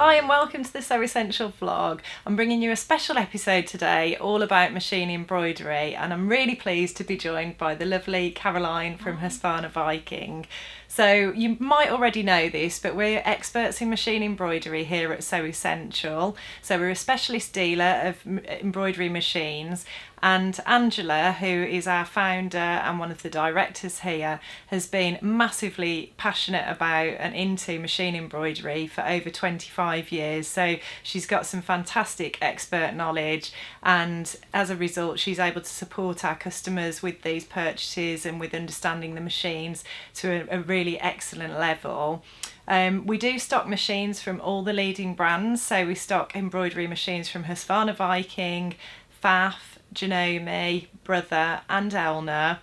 Hi and welcome to the So Essential vlog. I'm bringing you a special episode today all about machine embroidery, and I'm really pleased to be joined by the lovely Caroline from Husqvarna Viking. So you might already know this, but we're experts in machine embroidery here at So Essential. So we're a specialist dealer of embroidery machines, and Angela, who is our founder and one of the directors here, has been massively passionate about and into machine embroidery for over 25 years. So she's got some fantastic expert knowledge, and as a result she's able to support our customers with these purchases and with understanding the machines to a really excellent level. We do stock machines from all the leading brands, so we stock embroidery machines from Husqvarna Viking, Pfaff, Janome, Brother and Elna,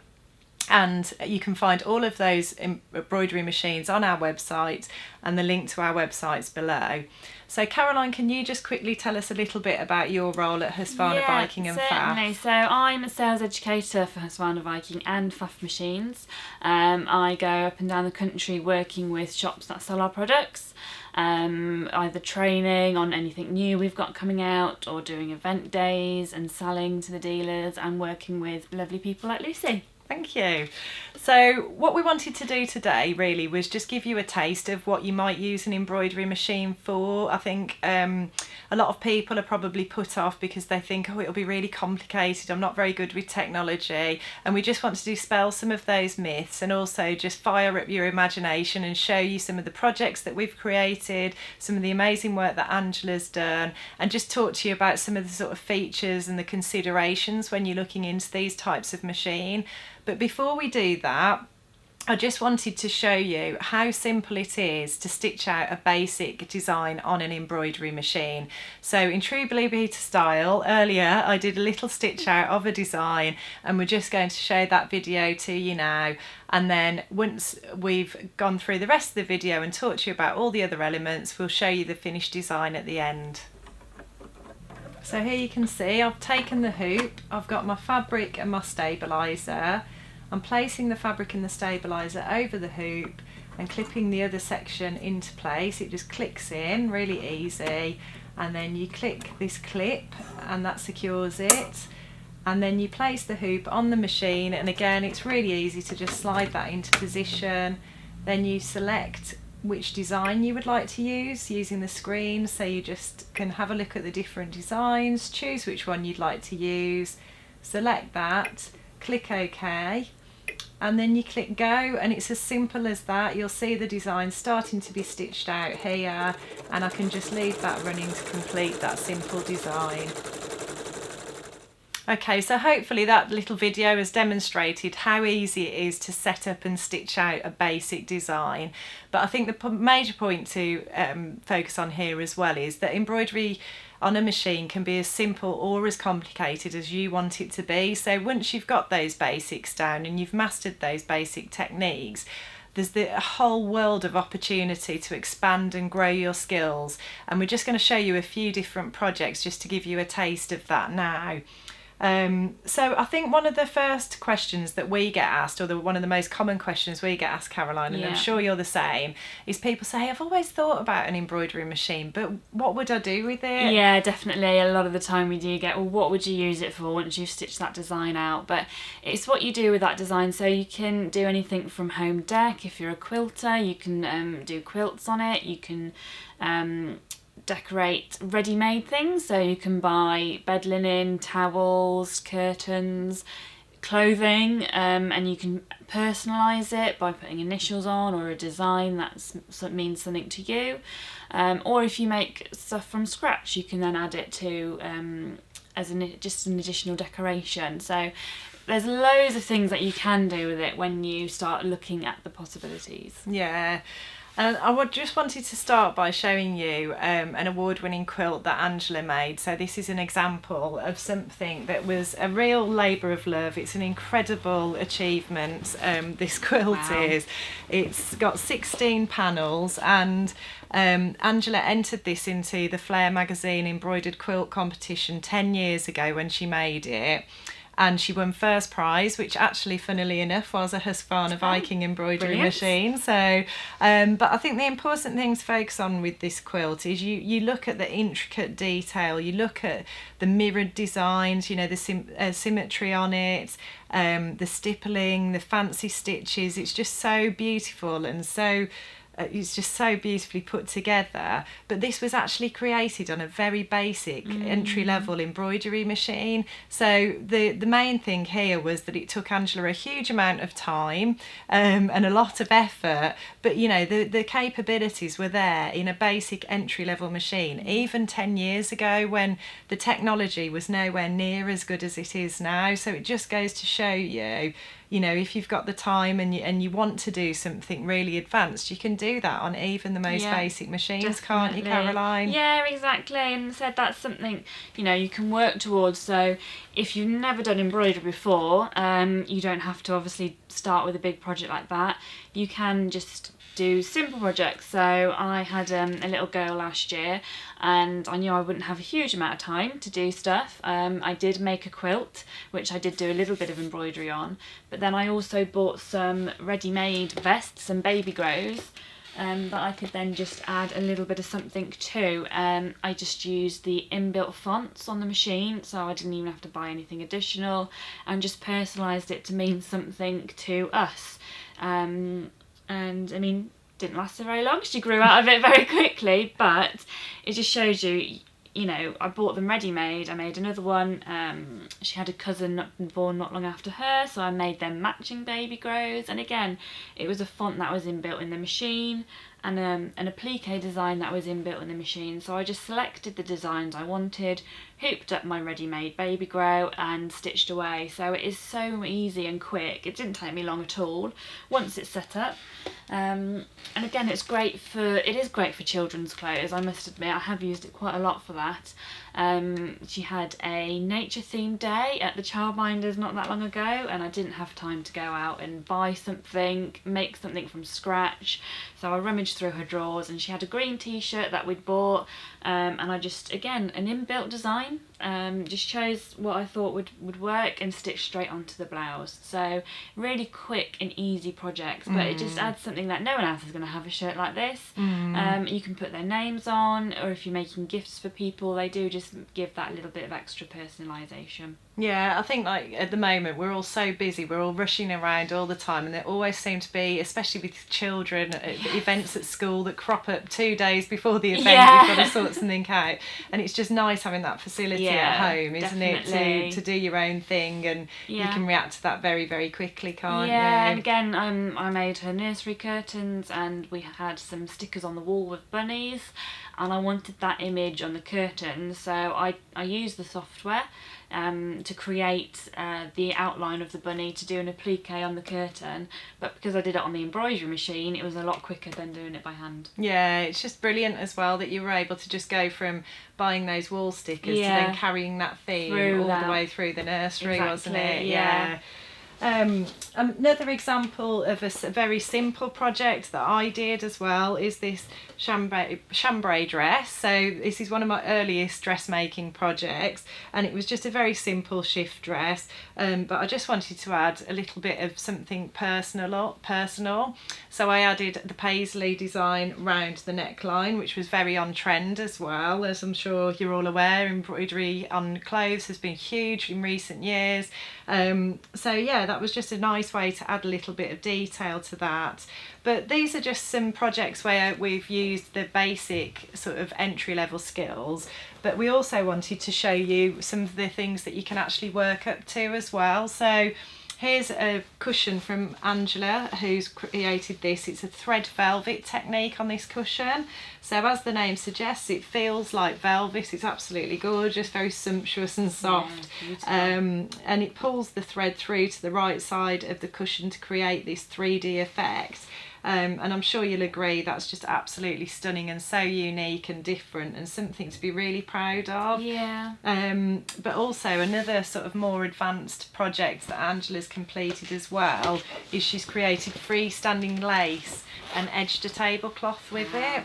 and you can find all of those embroidery machines on our website, and the link to our website's below. So Caroline, can you just quickly tell us a little bit about your role at Husqvarna Viking and certainly. Pfaff? So I'm a sales educator for Husqvarna Viking and Pfaff machines. I go up and down the country working with shops that sell our products, either training on anything new we've got coming out, or doing event days and selling to the dealers, and working with lovely people like Lucy. Thank you. So what we wanted to do today really was just give you a taste of what you might use an embroidery machine for. I think a lot of people are probably put off because they think, oh, it'll be really complicated, I'm not very good with technology, and we just want to dispel some of those myths and also just fire up your imagination and show you some of the projects that we've created, some of the amazing work that Angela's done, and just talk to you about some of the sort of features and the considerations when you're looking into these types of machine. But before we do that, I just wanted to show you how simple it is to stitch out a basic design on an embroidery machine. So in true Blue Peter style, earlier I did a little stitch out of a design, and we're just going to show that video to you now. And then once we've gone through the rest of the video and talked to you about all the other elements, we'll show you the finished design at the end. So here you can see I've taken the hoop, I've got my fabric and my stabiliser. I'm placing the fabric and the stabiliser over the hoop and clipping the other section into place. It just clicks in, really easy, and then you click this clip and that secures it, and then you place the hoop on the machine, and again it's really easy to just slide that into position. Then you select which design you would like to use using the screen, so you just can have a look at the different designs, choose which one you'd like to use, select that, click OK, and then you click go, and it's as simple as that. You'll see the design starting to be stitched out here, and I can just leave that running to complete that simple design. Okay, so hopefully that little video has demonstrated how easy it is to set up and stitch out a basic design. But I think the major point to focus on here as well is that embroidery on a machine can be as simple or as complicated as you want it to be. So once you've got those basics down and you've mastered those basic techniques, there's a whole world of opportunity to expand and grow your skills. And we're just going to show you a few different projects just to give you a taste of that now. So I think one of the first questions that we get asked, or one of the most common questions we get asked, Caroline, and I'm sure you're the same, is people say, I've always thought about an embroidery machine, but what would I do with it? Yeah, definitely. A lot of the time we do get, well, what would you use it for once you've stitched that design out? But it's what you do with that design. So you can do anything from home deck. If you're a quilter, you can do quilts on it. You can decorate ready-made things, so you can buy bed linen, towels, curtains, clothing, and you can personalise it by putting initials on, or a design that means something to you, or if you make stuff from scratch, you can then add it to as just an additional decoration. So there's loads of things that you can do with it when you start looking at the possibilities. Yeah. And I just wanted to start by showing you an award-winning quilt that Angela made. So this is an example of something that was a real labour of love. It's an incredible achievement, this quilt is. It's got 16 panels, and Angela entered this into the Flair magazine embroidered quilt competition 10 years ago when she made it. and she won first prize, which actually, funnily enough, was a Husqvarna Viking embroidery machine. So, but I think the important thing to focus on with this quilt is you look at the intricate detail, you look at the mirrored designs, the symmetry on it, the stippling, the fancy stitches. It's just so beautiful, and it's just so beautifully put together. But this was actually created on a very basic entry-level embroidery machine. So the main thing here was that it took Angela a huge amount of time and a lot of effort, but the capabilities were there in a basic entry-level machine even 10 years ago, when the technology was nowhere near as good as it is now. So it just goes to show you, if you've got the time and you want to do something really advanced, you can do that on even the most basic machines, can't you, Caroline? Yeah, exactly. And said that's something you can work towards. So if you've never done embroidery before, you don't have to obviously start with a big project like that. You can just do simple projects. So I had a little girl last year, and I knew I wouldn't have a huge amount of time to do stuff. I did make a quilt, which I did do a little bit of embroidery on, but then I also bought some ready-made vests and baby grows that I could then just add a little bit of something to. I just used the inbuilt fonts on the machine, so I didn't even have to buy anything additional, and just personalised it to mean something to us. And I mean, didn't last so very long. She grew out of it very quickly, but it just shows you, I bought them ready-made. I made another one. She had a cousin born not long after her, so I made them matching baby grows. And again, it was a font that was inbuilt in the machine, and an applique design that was inbuilt in the machine. So I just selected the designs I wanted, hooped up my ready-made baby grow, and stitched away. So it is so easy and quick. It didn't take me long at all once it's set up. And again, it is great for children's clothes. I must admit, I have used it quite a lot for that. She had a nature themed day at the childminders not that long ago, and I didn't have time to go out and buy something, make something from scratch. So I rummaged through her drawers, and she had a green t-shirt that we'd bought, and I just, again, an inbuilt design, just chose what I thought would work and stitched straight onto the blouse. So really quick and easy projects, but it just adds something that no one else is going to have a shirt like this. You can put their names on, or if you're making gifts for people, they do just give that little bit of extra personalisation. Yeah, I think like at the moment we're all so busy, we're all rushing around all the time, and there always seem to be, especially with children, events at school that crop up 2 days before the event. You've got to sort something out, and it's just nice having that facility at home, isn't it, to do your own thing, and you can react to that very, very quickly, can't you? And again, I made her nursery curtains, and we had some stickers on the wall with bunnies, and I wanted that image on the curtains, so I used the software to create the outline of the bunny to do an applique on the curtain, but because I did it on the embroidery machine, it was a lot quicker than doing it by hand. Yeah, it's just brilliant as well that you were able to just go from buying those wall stickers to then carrying that theme the way through the nursery, wasn't it? Yeah. Another example of a very simple project that I did as well is this chambray dress. So this is one of my earliest dressmaking projects, and it was just a very simple shift dress, but I just wanted to add a little bit of something personal. So I added the paisley design round the neckline, which was very on trend as well. As I'm sure you're all aware, embroidery on clothes has been huge in recent years. So yeah, that was just a nice way to add a little bit of detail to that. But these are just some projects where we've used the basic sort of entry-level skills, but we also wanted to show you some of the things that you can actually work up to as well. So here's a cushion from Angela, who's created this. It's a thread velvet technique on this cushion. So as the name suggests, it feels like velvet. It's absolutely gorgeous, very sumptuous and soft. And it pulls the thread through to the right side of the cushion to create this 3D effect. And I'm sure you'll agree that's just absolutely stunning and so unique and different, and something to be really proud of. But also another sort of more advanced project that Angela's completed as well is she's created freestanding lace and edged a tablecloth with it.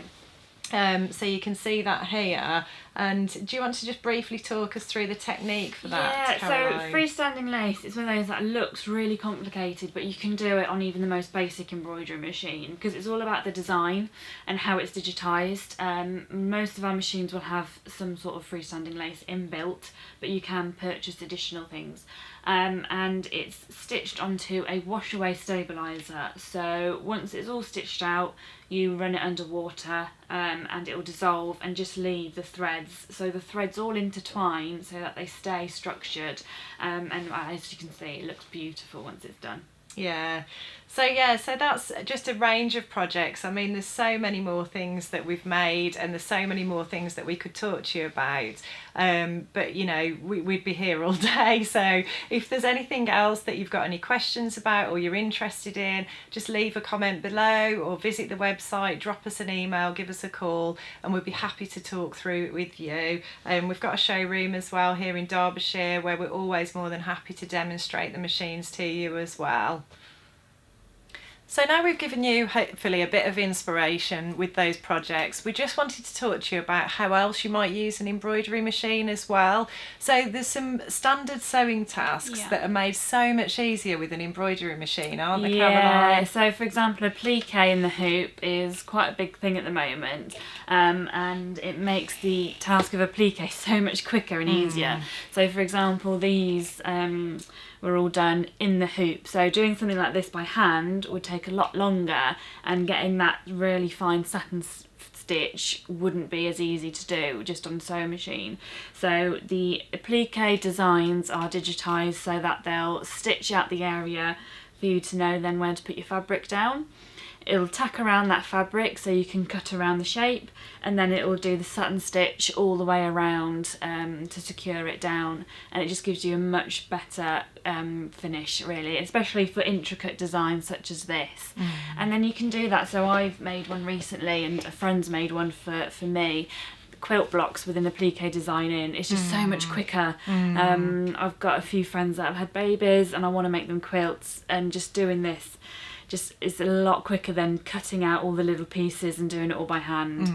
So you can see that here. And do you want to just briefly talk us through the technique for that, Caroline? So freestanding lace is one of those that looks really complicated, but you can do it on even the most basic embroidery machine, because it's all about the design and how it's digitised. Most of our machines will have some sort of freestanding lace inbuilt, but you can purchase additional things. And it's stitched onto a wash away stabiliser. So once it's all stitched out, you run it under water, and it will dissolve and just leave the threads. So the threads all intertwine so that they stay structured. And as you can see, it looks beautiful once it's done. Yeah. So that's just a range of projects. I mean, there's so many more things that we've made, and there's so many more things that we could talk to you about. But you know, we'd be here all day. So if there's anything else that you've got any questions about or you're interested in, just leave a comment below or visit the website, drop us an email, give us a call, and we'll be happy to talk through it with you. We've got a showroom as well here in Derbyshire where we're always more than happy to demonstrate the machines to you as well. So now we've given you hopefully a bit of inspiration with those projects. We just wanted to talk to you about how else you might use an embroidery machine as well. So there's some standard sewing tasks that are made so much easier with an embroidery machine, aren't they, Caroline? Yeah, so for example, a plique in the hoop is quite a big thing at the moment, and it makes the task of a plique so much quicker and easier. So for example, these were all done in the hoop. So doing something like this by hand would take a lot longer, and getting that really fine satin stitch wouldn't be as easy to do just on a sewing machine. So the applique designs are digitised so that they'll stitch out the area for you to know then where to put your fabric down. It'll tack around that fabric so you can cut around the shape, and then it will do the satin stitch all the way around to secure it down, and it just gives you a much better finish, really, especially for intricate designs such as this. And then you can do that. So I've made one recently, and a friend's made one for me, quilt blocks within a plique design in. It's just so much quicker. I've got a few friends that have had babies and I want to make them quilts, and just doing this just is a lot quicker than cutting out all the little pieces and doing it all by hand.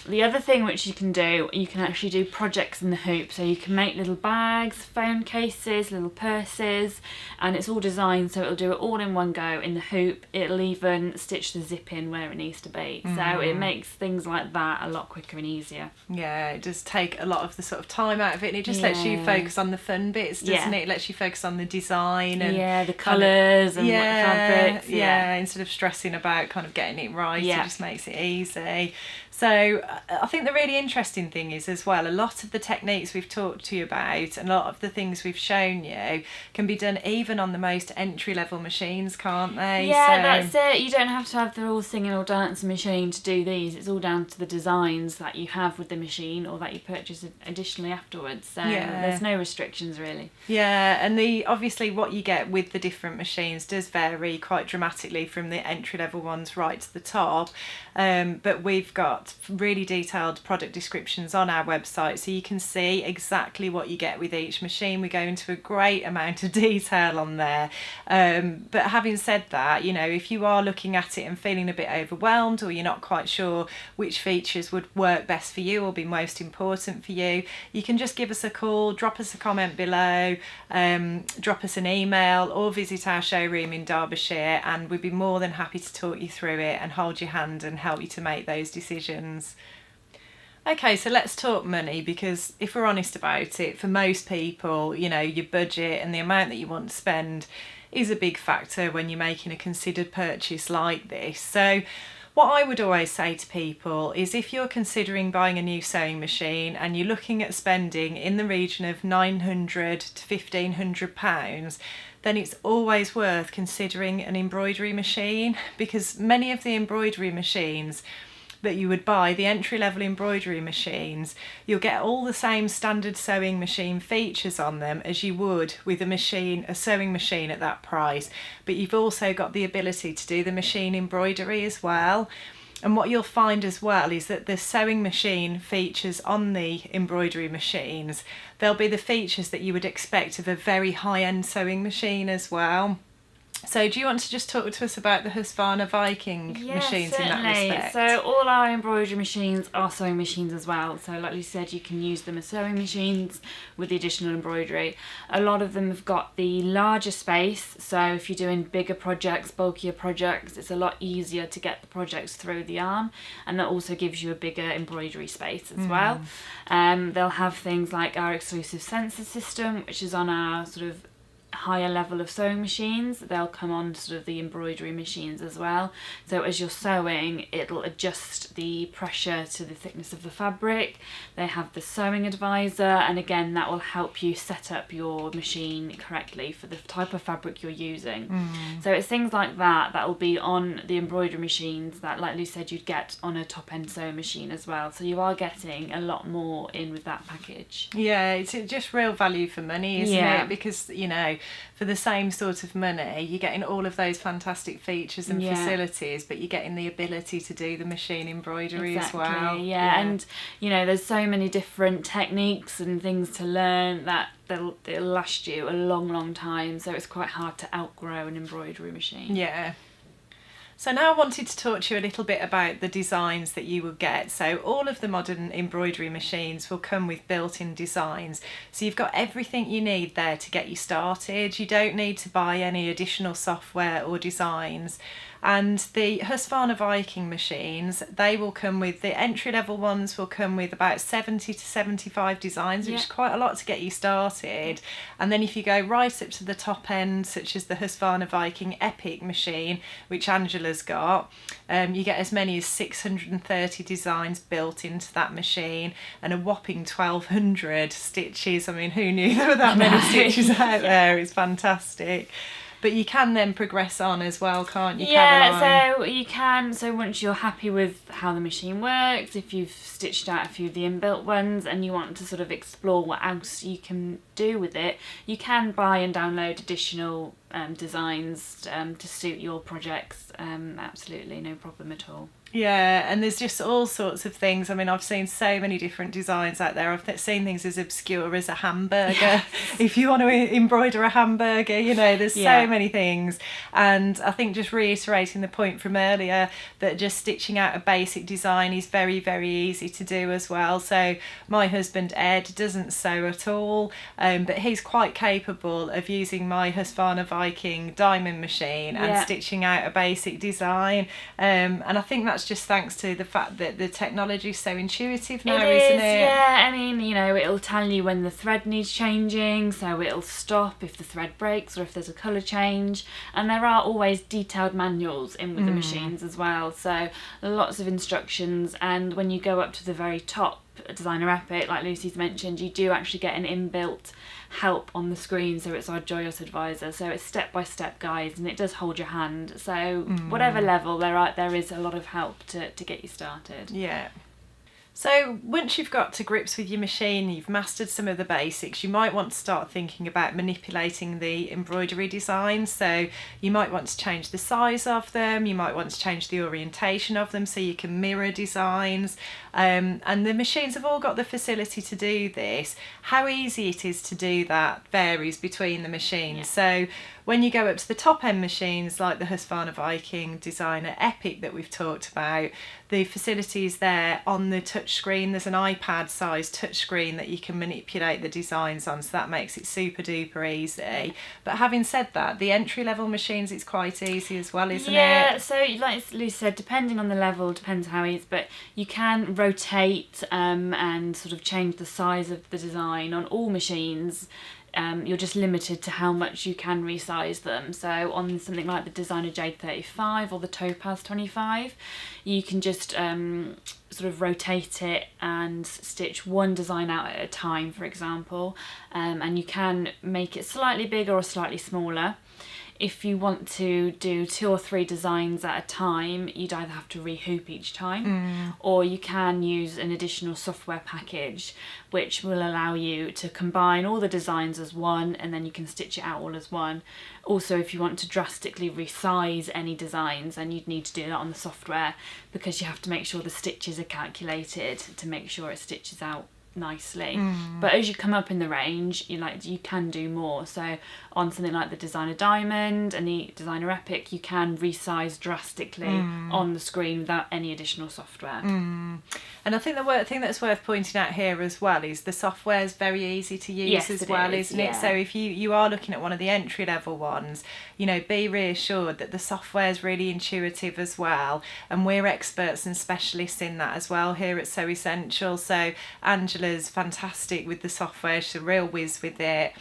The other thing which you can do, you can actually do projects in the hoop. So you can make little bags, phone cases, little purses, and it's all designed so it'll do it all in one go in the hoop. It'll even stitch the zip in where it needs to be. So it makes things like that a lot quicker and easier. Yeah, it does take a lot of the sort of time out of it, and it just lets you focus on the fun bits, doesn't it? It lets you focus on the design and the colours and what fabrics. Instead of stressing about kind of getting it right, it just makes it easy. So I think the really interesting thing is as well, a lot of the techniques we've talked to you about and a lot of the things we've shown you can be done even on the most entry-level machines, can't they? Yeah, that's it. You don't have to have the all singing or dancing machine to do these. It's all down to the designs that you have with the machine or that you purchase additionally afterwards. So there's no restrictions really. Yeah, and obviously what you get with the different machines does vary quite dramatically from the entry-level ones right to the top. But we've got really detailed product descriptions on our website so you can see exactly what you get with each machine. We go into a great amount of detail on there. But having said that, you know, if you are looking at it and feeling a bit overwhelmed, or you're not quite sure which features would work best for you or be most important for you, you can just give us a call, drop us a comment below, drop us an email, or visit our showroom in Derbyshire, and we'd be more than happy to talk you through it and hold your hand and help you to make those decisions. Okay, so let's talk money, because if we're honest about it, for most people, you know, your budget and the amount that you want to spend is a big factor when you're making a considered purchase like this. So what I would always say to people is, if you're considering buying a new sewing machine and you're looking at spending in the region of £900 to £1,500, then it's always worth considering an embroidery machine, because many of the embroidery machines that you would buy, the entry-level embroidery machines, you'll get all the same standard sewing machine features on them as you would with a sewing machine at that price, but you've also got the ability to do the machine embroidery as well. And what you'll find as well is that the sewing machine features on the embroidery machines, they'll be the features that you would expect of a very high-end sewing machine as well. So do you want to just talk to us about the Husqvarna Viking machines in that respect? So all our embroidery machines are sewing machines as well. So like you said, you can use them as sewing machines with the additional embroidery. A lot of them have got the larger space. So if you're doing bigger projects, bulkier projects, it's a lot easier to get the projects through the arm. And that also gives you a bigger embroidery space as well. They'll have things like our exclusive sensor system, which is on our sort of higher level of sewing machines. They'll come on sort of the embroidery machines as well. So as you're sewing, it'll adjust the pressure to the thickness of the fabric. They have the sewing advisor, and again that will help you set up your machine correctly for the type of fabric you're using. So it's things like that will be on the embroidery machines that, like Lou said, you'd get on a top end sewing machine as well. So you are getting a lot more in with that package. Yeah, it's just real value for money, isn't it? Because, you know, for the same sort of money, you're getting all of those fantastic features and facilities, but you're getting the ability to do the machine embroidery as well. Yeah, and you know, there's so many different techniques and things to learn that it'll last you a long time. So it's quite hard to outgrow an embroidery machine. Yeah. So now I wanted to talk to you a little bit about the designs that you will get. So all of the modern embroidery machines will come with built-in designs. So you've got everything you need there to get you started. You don't need to buy any additional software or designs. And the Husqvarna Viking machines, they will come with, the entry-level ones will come with about 70 to 75 designs, which is quite a lot to get you started. And then if you go right up to the top end, such as the Husqvarna Viking Epic machine, which Angela's got, you get as many as 630 designs built into that machine and a whopping 1,200 stitches. I mean, who knew there were that many stitches out there? It's fantastic. But you can then progress on as well, can't you, Caroline? Yeah, so you can. So once you're happy with how the machine works, if you've stitched out a few of the inbuilt ones and you want to sort of explore what else you can do with it, you can buy and download additional designs to suit your projects. Absolutely, no problem at all. Yeah, and there's just all sorts of things. I mean, I've seen so many different designs out there. I've seen things as obscure as a hamburger. If you want to embroider a hamburger, you know, there's so many things. And I think just reiterating the point from earlier that just stitching out a basic design is very, very easy to do as well. So my husband Ed doesn't sew at all, but he's quite capable of using my Husqvarna Viking diamond machine and stitching out a basic design. And I think that's just thanks to the fact that the technology is so intuitive now, isn't it? Yeah, I mean, you know, it'll tell you when the thread needs changing, so it'll stop if the thread breaks or if there's a colour change. And there are always detailed manuals in with the machines as well, so lots of instructions. And when you go up to the very top, Designer Epic, like Lucy's mentioned, you do actually get an inbuilt help on the screen. So it's our Joyous Advisor, so it's step-by-step guides and it does hold your hand. So whatever level there is a lot of help to get you started. Yeah. So once you've got to grips with your machine, you've mastered some of the basics, you might want to start thinking about manipulating the embroidery designs. So you might want to change the size of them, you might want to change the orientation of them so you can mirror designs. And the machines have all got the facility to do this. How easy it is to do that varies between the machines. So when you go up to the top end machines like the Husqvarna Viking Designer Epic that we've talked about, the facilities there on the touch screen, there's an iPad sized touch screen that you can manipulate the designs on, so that makes it super duper easy. But having said that, the entry level machines, it's quite easy as well, isn't it? Yeah, so like Lou said, depending on the level, depends how it is, but you can rotate and sort of change the size of the design on all machines. You're just limited to how much you can resize them. So on something like the Designer Jade 35 or the Topaz 25, you can just sort of rotate it and stitch one design out at a time, for example, and you can make it slightly bigger or slightly smaller. If you want to do 2 or 3 designs at a time, you'd either have to rehoop each time, or you can use an additional software package which will allow you to combine all the designs as one, and then you can stitch it out all as one. Also, if you want to drastically resize any designs, then you'd need to do that on the software, because you have to make sure the stitches are calculated to make sure it stitches out nicely. But as you come up in the range, you can do more. So on something like the Designer Diamond and the Designer Epic, you can resize drastically on the screen without any additional software. And I think the thing that's worth pointing out here as well is the software is very easy to use as well, isn't it? So if you are looking at one of the entry level ones, be reassured that the software is really intuitive as well, and we're experts and specialists in that as well here at So Essential. So Angela's fantastic with the software, she's a real whiz with it.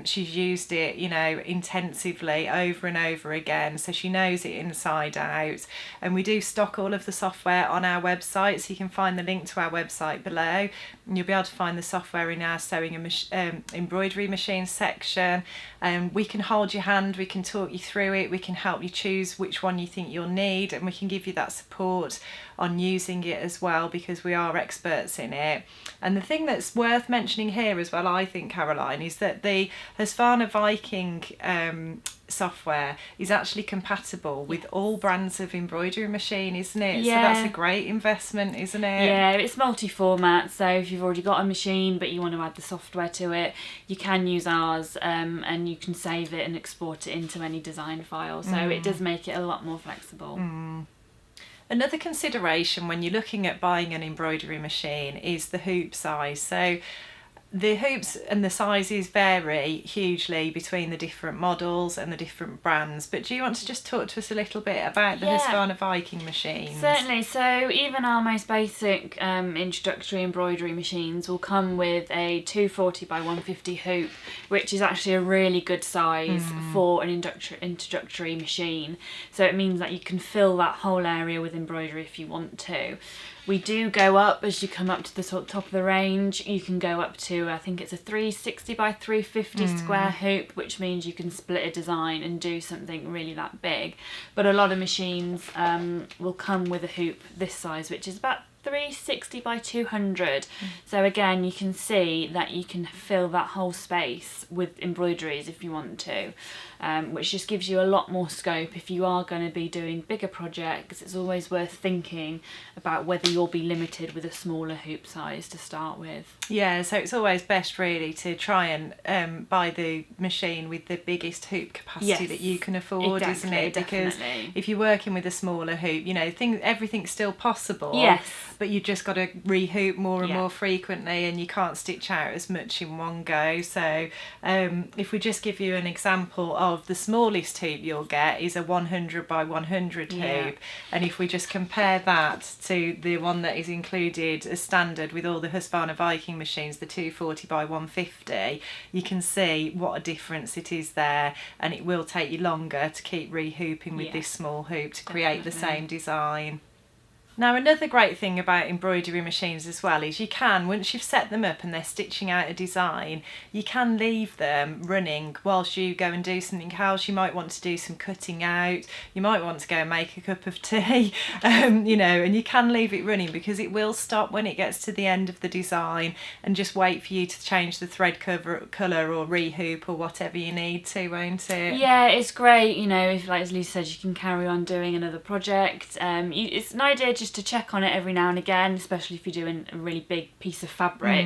She's used it, intensively over and over again, so she knows it inside out. And we do stock all of the software on our website, so you can find the link to our website below. And you'll be able to find the software in our sewing and embroidery machine section. We can hold your hand, we can talk you through it, we can help you choose which one you think you'll need, and we can give you that support on using it as well, because we are experts in it. And the thing that's worth mentioning here as well, I think, Caroline, is that the Husqvarna Viking software is actually compatible with all brands of embroidery machine, isn't it? So that's a great investment, isn't it? Yeah, it's multi-format, so if you've already got a machine but you want to add the software to it, you can use ours, and you can save it and export it into any design file, so it does make it a lot more flexible. Another consideration when you're looking at buying an embroidery machine is the hoop size. So the hoops and the sizes vary hugely between the different models and the different brands, but do you want to just talk to us a little bit about the Husqvarna Viking machines? Certainly. So even our most basic introductory embroidery machines will come with a 240 by 150 hoop, which is actually a really good size for an introductory machine. So it means that you can fill that whole area with embroidery if you want to. We do go up as you come up to the top of the range. You can go up to, I think it's a 360 by 350 square hoop, which means you can split a design and do something really that big. But a lot of machines will come with a hoop this size, which is about 360 by 200. So again, you can see that you can fill that whole space with embroideries if you want to, which just gives you a lot more scope. If you are going to be doing bigger projects, it's always worth thinking about whether you'll be limited with a smaller hoop size to start with. Yeah, so it's always best really to try and buy the machine with the biggest hoop capacity that you can afford, isn't it? Because if you're working with a smaller hoop, everything's still possible. Yes. But you've just got to re-hoop more and more frequently, and you can't stitch out as much in one go. So if we just give you an example of the smallest hoop you'll get is a 100 by 100 hoop, and if we just compare that to the one that is included as standard with all the Husqvarna Viking machines, the 240 by 150, you can see what a difference it is there, and it will take you longer to keep re-hooping with this small hoop to create the same design. Now, another great thing about embroidery machines as well is you can, once you've set them up and they're stitching out a design, you can leave them running whilst you go and do something else. You might want to do some cutting out, you might want to go and make a cup of tea, and you can leave it running because it will stop when it gets to the end of the design and just wait for you to change the thread colour or re-hoop or whatever you need to, won't it? Yeah, it's great, if, like as Lisa said, you can carry on doing another project. It's an idea just to check on it every now and again, especially if you're doing a really big piece of fabric.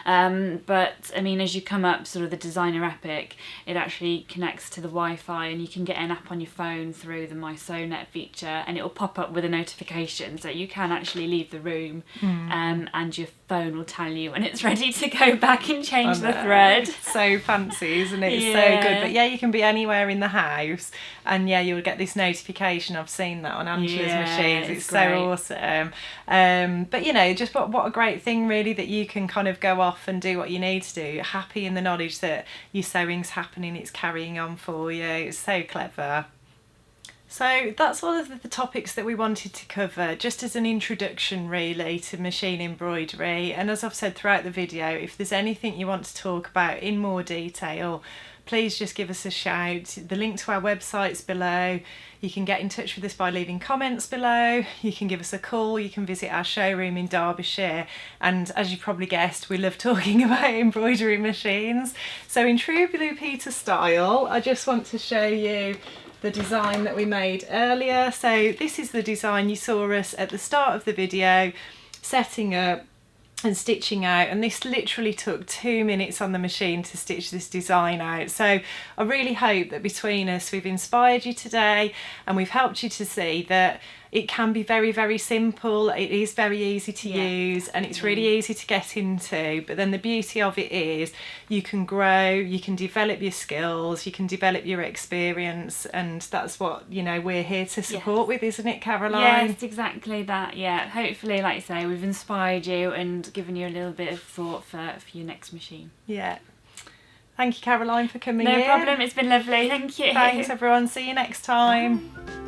But I mean, as you come up sort of the Designer Epic, it actually connects to the Wi-Fi, and you can get an app on your phone through the My SewNet feature, and it will pop up with a notification, so you can actually leave the room, and your phone will tell you when it's ready to go back and change the thread. It's so fancy, isn't it? It's so good. But you can be anywhere in the house, and you'll get this notification. I've seen that on Angela's machines. It's so awesome. But just what a great thing really, that you can kind of go off and do what you need to do, happy in the knowledge that your sewing's happening, it's carrying on for you. It's so clever. So that's all of the topics that we wanted to cover, just as an introduction really to machine embroidery. And as I've said throughout the video, if there's anything you want to talk about in more detail, please just give us a shout. The link to our website's below. You can get in touch with us by leaving comments below. You can give us a call. You can visit our showroom in Derbyshire. And as you probably guessed, we love talking about embroidery machines. So in true Blue Peter style, I just want to show you the design that we made earlier. So this is the design you saw us at the start of the video setting up. and stitching out, and this literally took 2 minutes on the machine to stitch this design out. So I really hope that between us we've inspired you today and we've helped you to see that it can be very, very simple. It is very easy to use, and it's really easy to get into. But then the beauty of it is you can grow, you can develop your skills, you can develop your experience, and that's what, you know, we're here to support with, isn't it, Caroline? Yes, exactly that. Yeah, hopefully, like you say, we've inspired you and given you a little bit of thought for your next machine. Yeah. Thank you, Caroline, for coming in. No problem. It's been lovely. Thank you. Thanks, everyone. See you next time. Bye.